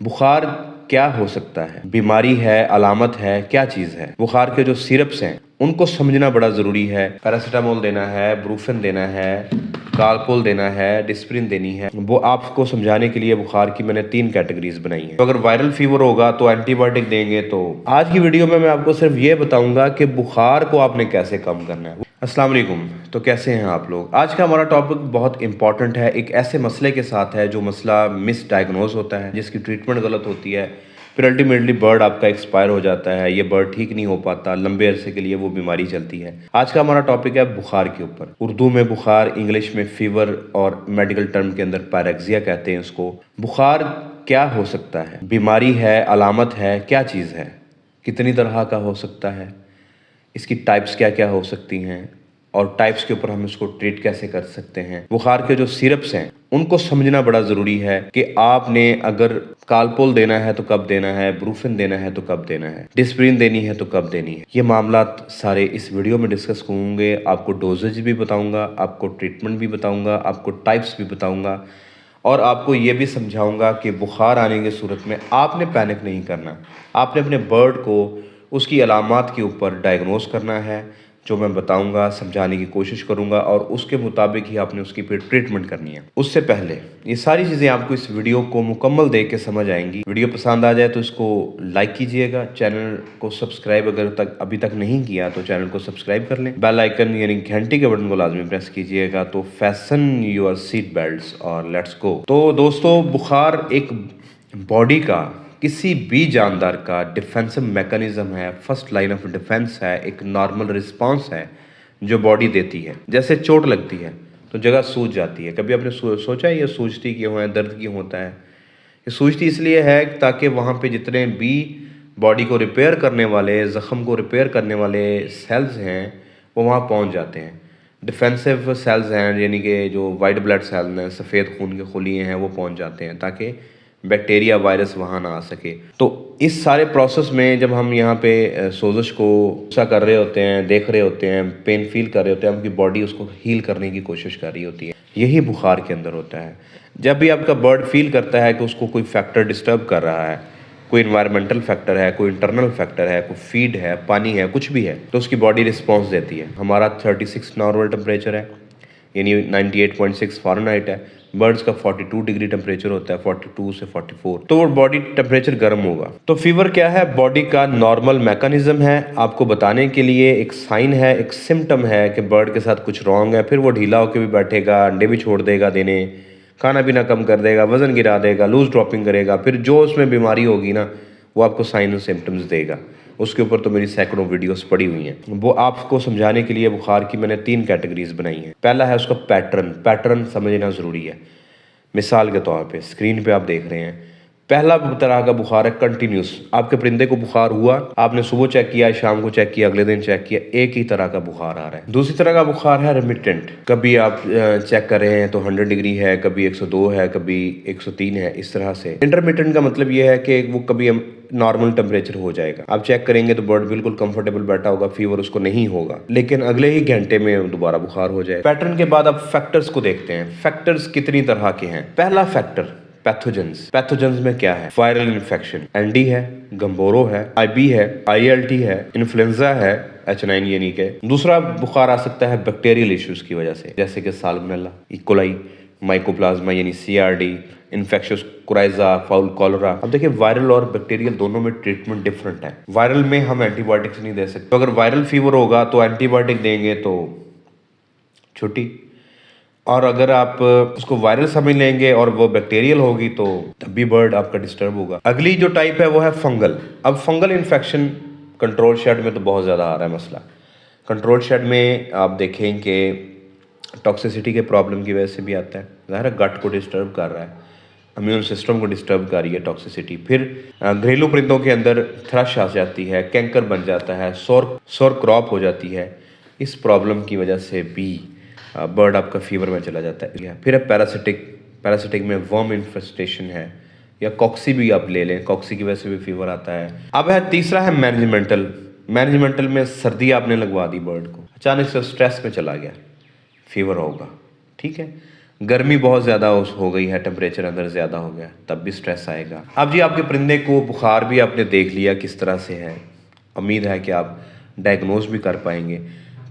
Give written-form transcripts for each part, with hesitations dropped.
बुखार क्या हो सकता है, बीमारी है, अलामत है, क्या चीज़ है। बुखार के जो सिरप्स हैं उनको समझना बड़ा ज़रूरी है। पैरासीटामोल देना है, ब्रूफेन देना है, कालपोल देना है, डिस्प्रिन देनी है। वो आपको समझाने के लिए बुखार की मैंने 3 कैटेगरीज बनाई हैं। तो अगर वायरल फीवर होगा तो एंटीबायोटिक देंगे। तो आज की वीडियो में मैं आपको सिर्फ ये बताऊंगा कि बुखार को आपने कैसे कम करना है। अस्सलाम वालेकुम। तो कैसे हैं आप लोग। आज का हमारा टॉपिक बहुत इंपॉर्टेंट है। एक ऐसे मसले के साथ है जो मसला मिस डायग्नोज होता है, जिसकी ट्रीटमेंट गलत होती है, फिर अल्टीमेटली बर्ड आपका एक्सपायर हो जाता है, ये बर्ड ठीक नहीं हो पाता, लंबे अरसे के लिए वो बीमारी चलती है। आज का हमारा टॉपिक है बुखार के ऊपर। उर्दू में बुखार, इंग्लिश में फीवर और मेडिकल टर्म के अंदर पैरेक्सिया कहते हैं उसको। बुखार क्या हो सकता है, बीमारी है, अलामत है, क्या चीज़ है, कितनी तरह का हो सकता है, इसकी टाइप्स क्या क्या हो सकती हैं और टाइप्स के ऊपर हम इसको ट्रीट कैसे कर सकते हैं। बुखार के जो सिरप्स हैं उनको समझना बड़ा ज़रूरी है कि आपने अगर कालपोल देना है तो कब देना है, ब्रूफेन देना है तो कब देना है, डिस्प्रिन देनी है तो कब देनी है। ये मामला सारे इस वीडियो में डिस्कस करूँगे। आपको डोजेज भी बताऊँगा, आपको ट्रीटमेंट भी बताऊँगा, आपको टाइप्स भी बताऊँगा और आपको ये भी समझाऊँगा कि बुखार आने की सूरत में आपने पैनिक नहीं करना। आपने अपने बर्ड को उसकी अलामात के ऊपर डायग्नोस करना है, जो मैं बताऊंगा, समझाने की कोशिश करूंगा और उसके मुताबिक ही आपने उसकी फिर ट्रीटमेंट करनी है। उससे पहले ये सारी चीज़ें आपको इस वीडियो को मुकम्मल देख के समझ आएंगी। वीडियो पसंद आ जाए तो इसको लाइक कीजिएगा, चैनल को सब्सक्राइब अगर अभी तक नहीं किया तो चैनल को सब्सक्राइब कर लें, बेल आइकन यानी घंटी के बटन को लाजमी प्रेस कीजिएगा। तो फैशन योर सीट बेल्ट और लेट्स गो। तो दोस्तों, बुखार एक बॉडी का, किसी भी जानदार का डिफेंसिव मैकेनिज्म है, फर्स्ट लाइन ऑफ डिफेंस है, एक नॉर्मल रिस्पांस है जो बॉडी देती है। जैसे चोट लगती है तो जगह सूज जाती है। कभी आपने सोचा है ये सूजती क्यों है, दर्द क्यों होता है? ये सूजती इसलिए है ताकि वहाँ पे जितने भी बॉडी को रिपेयर करने वाले, ज़ख़म को रिपेयर करने वाले सेल्स हैं वो वहाँ पहुँच जाते हैं। डिफेंसिव सेल्स हैं, यानी कि जो वाइट ब्लड सेल हैं, सफ़ेद खून के खुलिए हैं, वो पहुँच जाते हैं ताकि बैक्टीरिया, वायरस वहाँ ना आ सके। तो इस सारे प्रोसेस में जब हम यहाँ पे सोजिश को सा कर रहे होते हैं, देख रहे होते हैं, पेन फील कर रहे होते हैं, आपकी बॉडी उसको हील करने की कोशिश कर रही होती है। यही बुखार के अंदर होता है। जब भी आपका बर्ड फील करता है कि उसको कोई फैक्टर डिस्टर्ब कर रहा है, कोई इन्वायरमेंटल फैक्टर है, कोई इंटरनल फैक्टर है, कोई फीड है, पानी है, कुछ भी है, तो उसकी बॉडी रिस्पॉन्स देती है। हमारा 36 नॉर्मल टेम्परेचर है, यानी 98.6 फ़ारेनहाइट है। बर्ड्स का 42 डिग्री टेम्परेचर होता है, 42 से 44, तो वो बॉडी टेम्परेचर गर्म होगा। तो फीवर क्या है? बॉडी का नॉर्मल मैकेनिज्म है, आपको बताने के लिए एक साइन है, एक सिम्टम है कि बर्ड के साथ कुछ रॉन्ग है। फिर वो ढीला होकर भी बैठेगा, अंडे भी छोड़ देगा देने, खाना पीना कम कर देगा, वजन गिरा देगा, लूज ड्रॉपिंग करेगा। फिर जो उसमें बीमारी होगी ना, वो आपको साइन और सिम्टम्स देगा। उसके ऊपर तो मेरी सैकड़ों वीडियोस पड़ी हुई हैं। वो आपको समझाने के लिए बुखार की मैंने 3 कैटेगरीज बनाई हैं। पहला है उसका पैटर्न समझना ज़रूरी है। मिसाल के तौर पे स्क्रीन पे आप देख रहे हैं, पहला तरह का बुखार है कंटिन्यूस। आपके परिंदे को बुखार हुआ, आपने सुबह चेक किया, शाम को चेक किया, अगले दिन चेक किया, एक ही तरह का बुखार आ रहा है। दूसरी तरह का बुखार है रिमिटेंट। कभी आप चेक कर रहे हैं तो 100 डिग्री है, कभी 102 है, कभी 103 है, इस तरह से। इंटरमिटेंट का मतलब ये है कि वो कभी नॉर्मल टेम्परेचर हो जाएगा, आप चेक करेंगे तो बर्ड बिल्कुल कंफर्टेबल बैठा होगा, फीवर उसको नहीं होगा, लेकिन अगले ही घंटे में दोबारा बुखार हो जाए। पैटर्न के बाद आप फैक्टर्स को देखते हैं। फैक्टर्स कितनी तरह के हैं? पहला फैक्टर पैथोजेंस में क्या है? वायरल इन्फेक्शन, एनडी है, गंबोरो है, आईबी है, आईएलटी है, इन्फ्लुएंजा है, H9 यानी के। दूसरा बुखार आ सकता है बैक्टीरियल इश्यूज की वजह से, जैसे कि साल्मोनेला, इकोलाई, माइकोप्लाज्मा यानी CRD, infectious coryza, foul cholera. अब देखिए, वायरल और बैक्टीरियल दोनों में ट्रीटमेंट डिफरेंट है। वायरल में हम एंटीबायोटिक्स नहीं दे सकते, तो अगर वायरल फीवर होगा तो एंटीबायोटिक देंगे तो छुट्टी, और अगर आप उसको वायरल समझ लेंगे और वो बैक्टीरियल होगी तो तब भी बर्ड आपका डिस्टर्ब होगा। अगली जो टाइप है वो है फंगल। अब फंगल इन्फेक्शन कंट्रोल शेड में तो बहुत ज़्यादा आ रहा है मसला। कंट्रोल शेड में आप देखें कि टॉक्सिसिटी के प्रॉब्लम की वजह से भी आता है। ज़ाहिर है गट को डिस्टर्ब कर रहा है, इम्यून सिस्टम को डिस्टर्ब कर रही है टॉक्सिसिटी। फिर घरेलू परिंदों के अंदर थ्रश आ जाती है, कैंकर बन जाता है, सौर क्रॉप हो जाती है। इस प्रॉब्लम की वजह से भी बर्ड आपका फीवर में चला जाता है। फिर है पैरासिटिक में वर्म इन्फेस्टेशन है, या कॉक्सी भी आप ले लें, कॉक्सी की वजह से भी फीवर आता है। अब है तीसरा है मैनेजमेंटल में सर्दी आपने लगवा दी बर्ड को, अचानक से स्ट्रेस में चला गया, फीवर होगा, ठीक है। गर्मी बहुत ज़्यादा हो गई है, टेम्परेचर अंदर ज़्यादा हो गया, तब भी स्ट्रेस आएगा। अब जी आपके परिंदे को बुखार भी आपने देख लिया किस तरह से है, उम्मीद है कि आप डायग्नोज भी कर पाएंगे।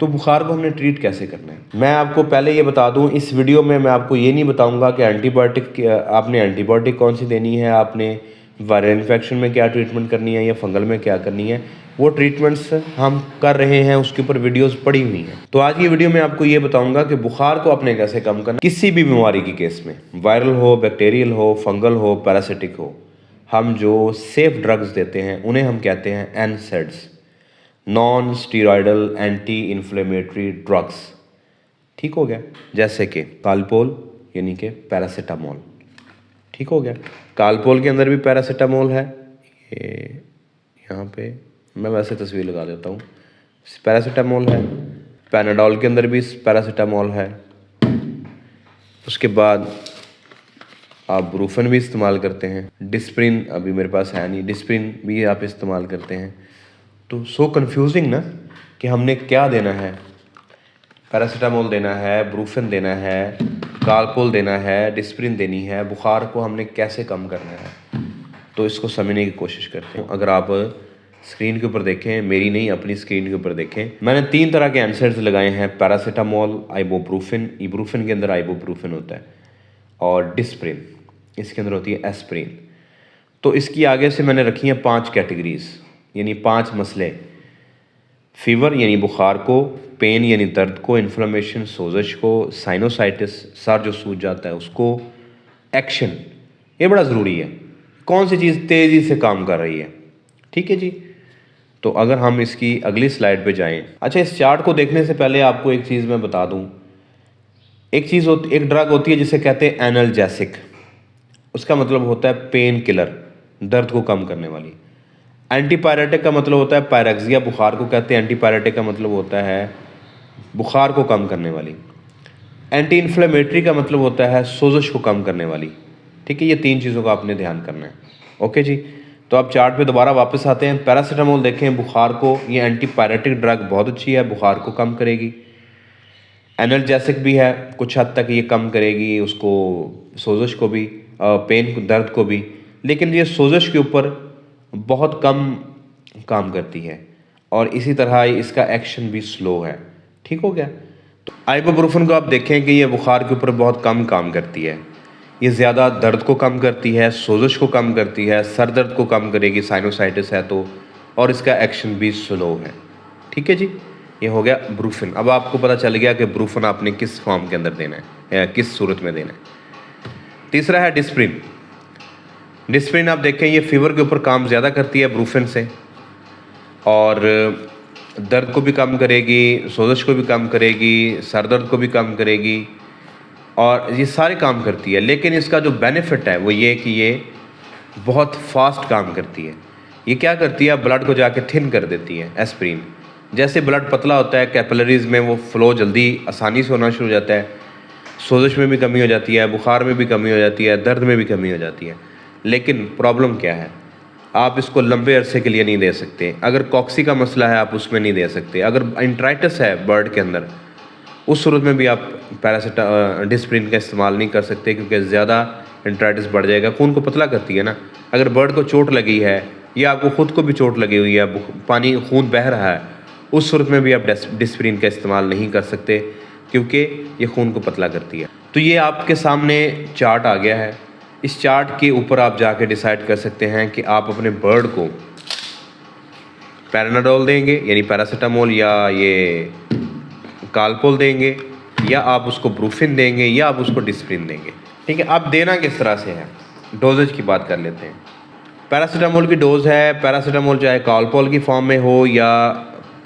तो बुखार को हमने ट्रीट कैसे करना है, मैं आपको पहले ये बता दूं, इस वीडियो में मैं आपको ये नहीं बताऊंगा कि आपने एंटीबायोटिक कौन सी देनी है, आपने वायरल इन्फेक्शन में क्या ट्रीटमेंट करनी है या फंगल में क्या करनी है। वो ट्रीटमेंट्स हम कर रहे हैं, उसके ऊपर वीडियोस पड़ी हुई हैं। तो आज की वीडियो में आपको ये बताऊंगा कि बुखार को आपने कैसे कम करना, किसी भी बीमारी की केस में, वायरल हो, बैक्टीरियल हो, फंगल हो, पैरासिटिक हो, हम जो सेफ ड्रग्स देते हैं उन्हें हम कहते हैं NSAIDs, non steroidal anti inflammatory drugs. ठीक हो गया, जैसे कि कालपोल यानी कि पैरासीटामोल। ठीक हो गया, कालपोल के अंदर भी पैरासीटामोल है, ये यहाँ पे मैं वैसे तस्वीर लगा देता हूँ, पैरासीटामोल है। पैनाडोल के अंदर भी पैरासीटामोल है। उसके बाद आप ब्रूफन भी इस्तेमाल करते हैं, डिस्प्रिन अभी मेरे पास है नहीं, डिस्प्रिन भी आप इस्तेमाल करते हैं। तो सो कन्फ्यूजिंग ना कि हमने क्या देना है, पैरासीटामोल देना है, ब्रूफन देना है, कालपोल देना है, डिस्प्रिन देनी है, बुखार को हमने कैसे कम करना है। तो इसको समझने की कोशिश करते हैं। अगर आप स्क्रीन के ऊपर देखें, मेरी नहीं अपनी स्क्रीन के ऊपर देखें, मैंने 3 तरह के एनसेड्स लगाए हैं, पैरासीटामोल, आइबोप्रूफिन, इब्रूफिन के अंदर आइबोप्रूफिन होता है, और डिस्प्रिन, इसके अंदर होती है एस्प्रिन। तो इसकी आगे से मैंने रखी हैं 5 कैटेगरीज, यानी 5 मसले। फीवर यानी बुखार को, पेन यानी दर्द को, इन्फ्लेमेशन सोजश को, साइनोसाइटिस सर जो सूज जाता है उसको, एक्शन, ये बड़ा ज़रूरी है, कौन सी चीज़ तेज़ी से काम कर रही है। ठीक है जी, तो अगर हम इसकी अगली स्लाइड पे जाएं। अच्छा, इस चार्ट को देखने से पहले आपको एक चीज़ मैं बता दूं, एक ड्रग होती है जिसे कहते हैं एनाल्जेसिक, उसका मतलब होता है पेन किलर, दर्द को कम करने वाली। एंटीपायरेटिक का मतलब होता है पायरेक्सिया, बुखार को कहते हैं। एंटीपायरेटिक का मतलब होता है बुखार को कम करने वाली। एंटी इन्फ्लेमेटरी का मतलब होता है सोजश को कम करने वाली। ठीक है, ये 3 चीज़ों का आपने ध्यान करना है। ओके जी, तो आप चार्ट पे दोबारा वापस आते हैं। पैरासीटामोल देखें, बुखार को, ये एंटीपायरेटिक ड्रग बहुत अच्छी है, बुखार को कम करेगी। एनाल्जेसिक भी है, कुछ हद तक ये कम करेगी उसको, सोजश को भी, पेन दर्द को भी, लेकिन ये सोजश के ऊपर बहुत कम काम करती है, और इसी तरह इसका एक्शन भी स्लो है। ठीक हो गया, तो आइबोप्रोफेन को आप देखें कि ये बुखार के ऊपर बहुत कम काम करती है, ये ज़्यादा दर्द को कम करती है, सोजश को कम करती है, सर दर्द को कम करेगी, साइनोसाइटिस है तो, और इसका एक्शन भी स्लो है। ठीक है जी, ये हो गया ब्रूफिन। अब आपको पता चल गया कि ब्रूफिन आपने किस फॉर्म के अंदर देना है या किस सूरत में देना है। तीसरा है डिस्प्रिन। डिस्प्रिन आप देखें, ये फीवर के ऊपर काम ज़्यादा करती है ब्रूफिन से, और दर्द को भी कम करेगी, सोजश को भी कम करेगी, सर दर्द को भी कम करेगी, और ये सारे काम करती है। लेकिन इसका जो बेनिफिट है वो ये कि ये बहुत फास्ट काम करती है। ये क्या करती है, ब्लड को जाके थिन कर देती है। एस्प्रिन, जैसे ब्लड पतला होता है कैपिलरीज में, वो फ्लो जल्दी आसानी से होना शुरू हो जाता है, सोजश में भी कमी हो जाती है, बुखार में भी कमी हो जाती है, दर्द में भी कमी हो जाती है। लेकिन प्रॉब्लम क्या है, आप इसको लंबे अरसे के लिए नहीं दे सकते। अगर कॉक्सी का मसला है आप उसमें नहीं दे सकते। अगर इंट्राइटिस है बर्ड के अंदर, उस सूरत में भी आप डिस्प्रिन का इस्तेमाल नहीं कर सकते, क्योंकि ज़्यादा इंट्राइटिस बढ़ जाएगा। खून को पतला करती है ना। अगर बर्ड को चोट लगी है या आपको खुद को भी चोट लगी हुई है, पानी खून बह रहा है, उस सूरत में भी आप डिस्प्रिन का इस्तेमाल नहीं कर सकते, क्योंकि ये खून को पतला करती है। तो ये आपके सामने चार्ट आ गया है। इस चार्ट के ऊपर आप जाके डिसाइड कर सकते हैं कि आप अपने बर्ड को पैरानाडोल देंगे यानी पैरासीटामोल, या ये कालपोल देंगे, या आप उसको ब्रूफिन देंगे, या आप उसको डिस्प्रिन देंगे। ठीक है, आप देना किस तरह से है, डोजेज की बात कर लेते हैं। पैरासीटामोल की डोज है, पैरासीटामोल चाहे कालपोल की फॉर्म में हो या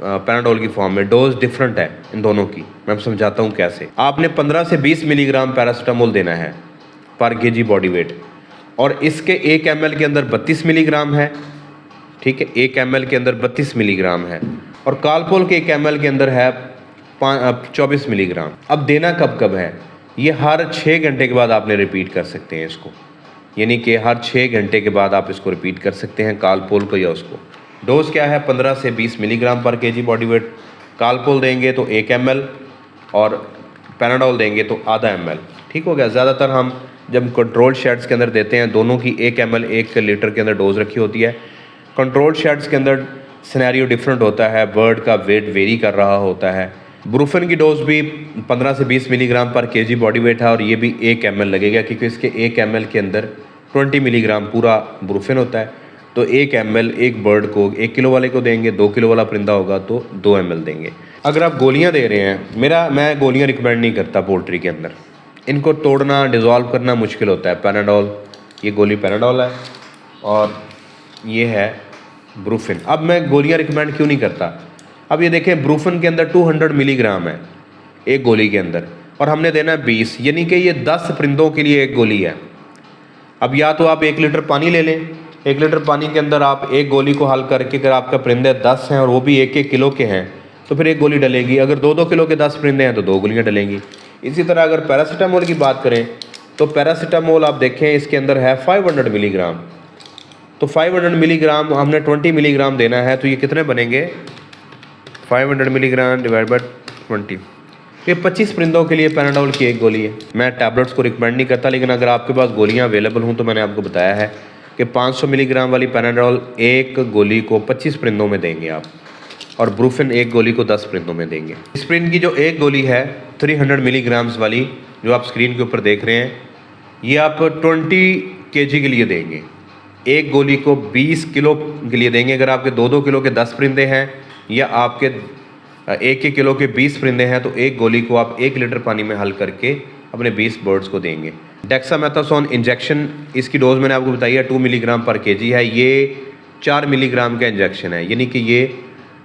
पैराडोल की फॉर्म में, डोज डिफरेंट है इन दोनों की। मैं समझाता हूँ कैसे। आपने 15 से 20 मिलीग्राम पैरासीटामोल देना है पर केजी बॉडी वेट, और इसके 1 ml के अंदर 32 मिलीग्राम है। ठीक है, 1 ml के अंदर 32 मिलीग्राम है, और कालपोल के 1 ml के अंदर है 24 मिलीग्राम। अब देना कब कब है, ये हर 6 घंटे के बाद आपने रिपीट कर सकते हैं इसको, यानी कि हर 6 घंटे के बाद आप इसको रिपीट कर सकते हैं, कालपोल को या उसको। डोज क्या है, 15 से 20 मिलीग्राम पर केजी बॉडी वेट। कालपोल देंगे तो 1 ml, और पैनाडोल देंगे तो ½ ml। ठीक हो गया। ज़्यादातर हम जब कंट्रोल शेड्स के अंदर देते हैं, दोनों की 1 ml 1 लीटर के अंदर डोज रखी होती है। कंट्रोल शेड्स के अंदर सिनेरियो डिफरेंट होता है, बर्ड का वेट वेरी कर रहा होता है। ब्रूफिन की डोज भी 15 से 20 मिलीग्राम पर केजी बॉडी वेट है और ये भी 1 ml लगेगा, क्योंकि इसके 1 ml के अंदर 20 मिलीग्राम पूरा ब्रूफिन होता है। तो 1 ml एक बर्ड को 1 किलो वाले को देंगे, 2 किलो वाला परिंदा होगा तो 2 ml देंगे। अगर आप गोलियां दे रहे हैं, मैं गोलियां रिकमेंड नहीं करता पोल्ट्री के अंदर। इनको तोड़ना, डिज़ोल्व करना मुश्किल होता है। पैनाडोल, ये गोली पैनाडोल है और ये है ब्रूफिन। अब मैं गोलियां रिकमेंड क्यों नहीं करता? अब ये देखें, ब्रूफिन के अंदर 200 मिलीग्राम है एक गोली के अंदर और हमने देना है 20, यानी कि ये 10 परिंदों के लिए एक गोली है। अब या तो आप 1 लीटर पानी ले लें, 1 लीटर पानी के अंदर आप एक गोली को हल करके, अगर आपका परिंदे 10 हैं और वो भी 1-1 किलो के हैं तो फिर एक गोली डलेगी। अगर 2-2 किलो के 10 परिंदे हैं तो 2 गोलियां डलेंगी। इसी तरह अगर पैरासीटामोल की बात करें तो पैरासीटामोल आप देखें इसके अंदर है 500 मिलीग्राम। तो 500 मिलीग्राम हमने 20 मिलीग्राम देना है, तो ये कितने बनेंगे? 500 मिलीग्राम डिवाइड बाई 20, ये 25 परिंदों के लिए पैनाडोल की एक गोली है। मैं टैबलेट्स को रिकमेंड नहीं करता, लेकिन अगर आपके पास गोलियां अवेलेबल हों तो मैंने आपको बताया है कि 500 मिलीग्राम वाली पैनाडोल एक गोली को 25 परिंदों में देंगे आप, और ब्रूफिन एक गोली को 10 परिंदों में देंगे। एस्प्रिन की जो एक गोली है 300 मिलीग्राम्स वाली, जो आप स्क्रीन के ऊपर देख रहे हैं, ये आप 20 kg के लिए देंगे। एक गोली को 20 किलो के लिए देंगे। अगर आपके 2-2 किलो के 10 परिंदे हैं या आपके 1-1 किलो के 20 परिंदे हैं तो एक गोली को आप 1 लीटर पानी में हल करके अपने 20 बर्ड्स को देंगे। डेक्सामेथासोन इंजेक्शन, इसकी डोज मैंने आपको बताई है 2 मिलीग्राम पर केजी है। ये 4 मिलीग्राम का इंजेक्शन है, यानी कि ये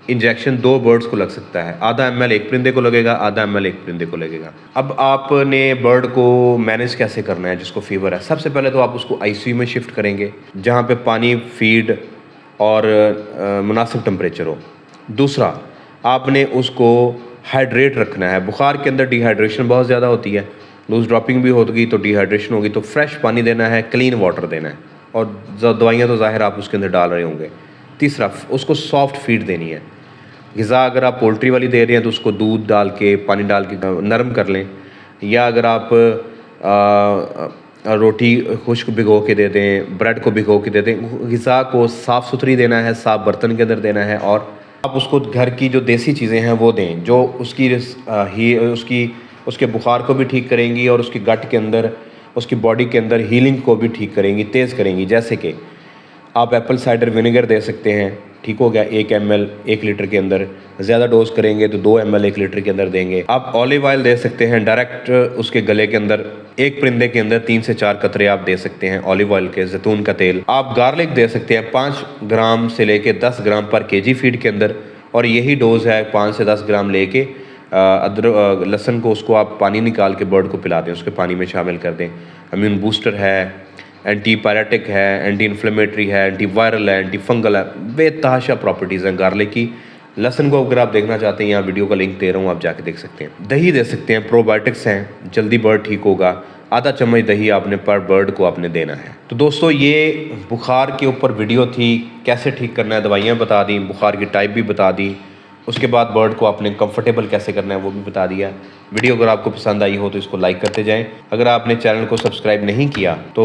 इंजेक्शन 2 बर्ड्स को लग सकता है। आधा ml एक परिंदे को लगेगा, आधा ml एक परिंदे को लगेगा। अब आपने बर्ड को मैनेज कैसे करना है जिसको फीवर है? सबसे पहले तो आप उसको ICU में शिफ्ट करेंगे, जहाँ पे पानी, फीड और मुनासिब टेम्परेचर हो। दूसरा, आपने उसको हाइड्रेट रखना है। बुखार के अंदर डिहाइड्रेशन बहुत ज़्यादा होती है, लूज ड्रॉपिंग भी होगी तो डिहाइड्रेशन होगी, तो फ्रेश पानी देना है, क्लीन वाटर देना है, और दवाइयाँ तो ज़ाहिर आप उसके अंदर डाल रहे होंगे। तीसरा, उसको सॉफ्ट फीड देनी है। ग़िज़ा अगर आप पोल्ट्री वाली दे रहे हैं तो उसको दूध डाल के, पानी डाल के नरम कर लें, या अगर आप रोटी खुश्क भिगो के दे दें, ब्रेड को भिगो के दे दें। ग़िज़ा को साफ़ सुथरी देना है, साफ़ बर्तन के अंदर देना है, और आप उसको घर की जो देसी चीज़ें हैं वो दें, जो उसके बुखार को भी ठीक करेंगी और उसकी गट के अंदर, उसकी बॉडी के अंदर हीलिंग को भी ठीक करेंगी, तेज़ करेंगी। जैसे कि आप एप्पल साइडर विनेगर दे सकते हैं, ठीक हो गया, 1 ml 1 लीटर के अंदर। ज़्यादा डोज करेंगे तो 2 ml 1 लीटर के अंदर देंगे। आप ऑलिव ऑयल दे सकते हैं डायरेक्ट उसके गले के अंदर, एक परिंदे के अंदर 3 से 4 कतरे आप दे सकते हैं ऑलिव ऑयल के, जैतून का तेल। आप गार्लिक दे सकते हैं 5 ग्राम से लेके 10 ग्राम पर केजी फीड के अंदर, और यही डोज़ है 5 से 10 ग्राम लेके अदरक लहसुन को, उसको आप पानी निकाल के बर्ड को पिला दें, उसके पानी में शामिल कर दें। इम्यून बूस्टर है, एंटी पायरेटिक है, एंटी इन्फ्लेमेटरी है, एंटी वायरल है, एंटी फंगल है, बेतहाशा प्रॉपर्टीज़ हैं गार्लिक की। लहसुन को अगर आप देखना चाहते हैं, यहाँ वीडियो का लिंक दे रहा हूँ, आप जाके देख सकते हैं। दही दे सकते हैं, प्रोबायोटिक्स हैं, जल्दी बर्ड ठीक होगा। आधा चम्मच दही आपने पर बर्ड को आपने देना है। तो दोस्तों, ये बुखार के ऊपर वीडियो थी, कैसे ठीक करना है, दवाइयाँ बता दी, बुखार की टाइप भी बता दी, उसके बाद बर्ड को आपने कंफर्टेबल कैसे करना है वो भी बता दिया। वीडियो अगर आपको पसंद आई हो तो इसको लाइक करते जाएं। अगर आपने चैनल को सब्सक्राइब नहीं किया तो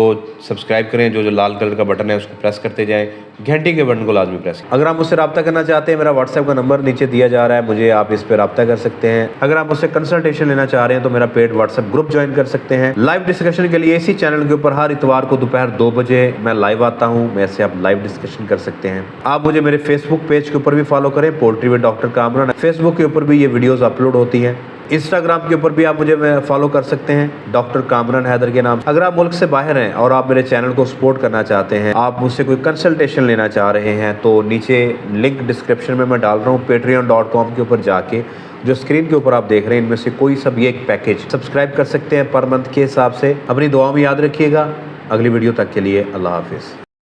सब्सक्राइब करें, जो लाल कलर का बटन है उसको प्रेस करते जाएं, घंटे के बटन को लाजमी प्रेस करें। अगर आप मुझसे रब्ता करना चाहते हैं, मेरा व्हाट्सएप का नंबर नीचे दिया जा रहा है, मुझे आप इस पर रब्ता कर सकते हैं। अगर आप मुझसे कंसल्टेशन लेना चाह रहे हैं तो मेरा पेड व्हाट्सएप ग्रुप ज्वाइन कर सकते हैं। लाइव डिस्कशन के लिए इसी चैनल के ऊपर हर इतवार को दोपहर 2 बजे मैं लाइव आता हूँ, मैं से आप लाइव डिस्कशन कर सकते हैं। आप मुझे मेरे फेसबुक पेज के ऊपर भी फॉलो करें, poultry with doctor Kamran. Facebook के ऊपर भी ये वीडियोस अपलोड होती हैं। इंस्टाग्राम के ऊपर भी आप मुझे फॉलो कर सकते हैं डॉक्टर कामरान हैदर के नाम। अगर आप मुल्क से बाहर हैं और आप मेरे चैनल को सपोर्ट करना चाहते हैं, आप मुझसे कोई कंसल्टेशन लेना चाह रहे हैं, तो नीचे लिंक डिस्क्रिप्शन में मैं डाल रहा हूँ। patreon.com के ऊपर जाके जो स्क्रीन के ऊपर आप देख रहे हैं, इनमें से कोई सब ये एक पैकेज सब्सक्राइब कर सकते हैं पर मंथ के हिसाब से। अपनी दुआ में याद रखिएगा। अगली वीडियो तक के लिए अल्लाह हाफिज़।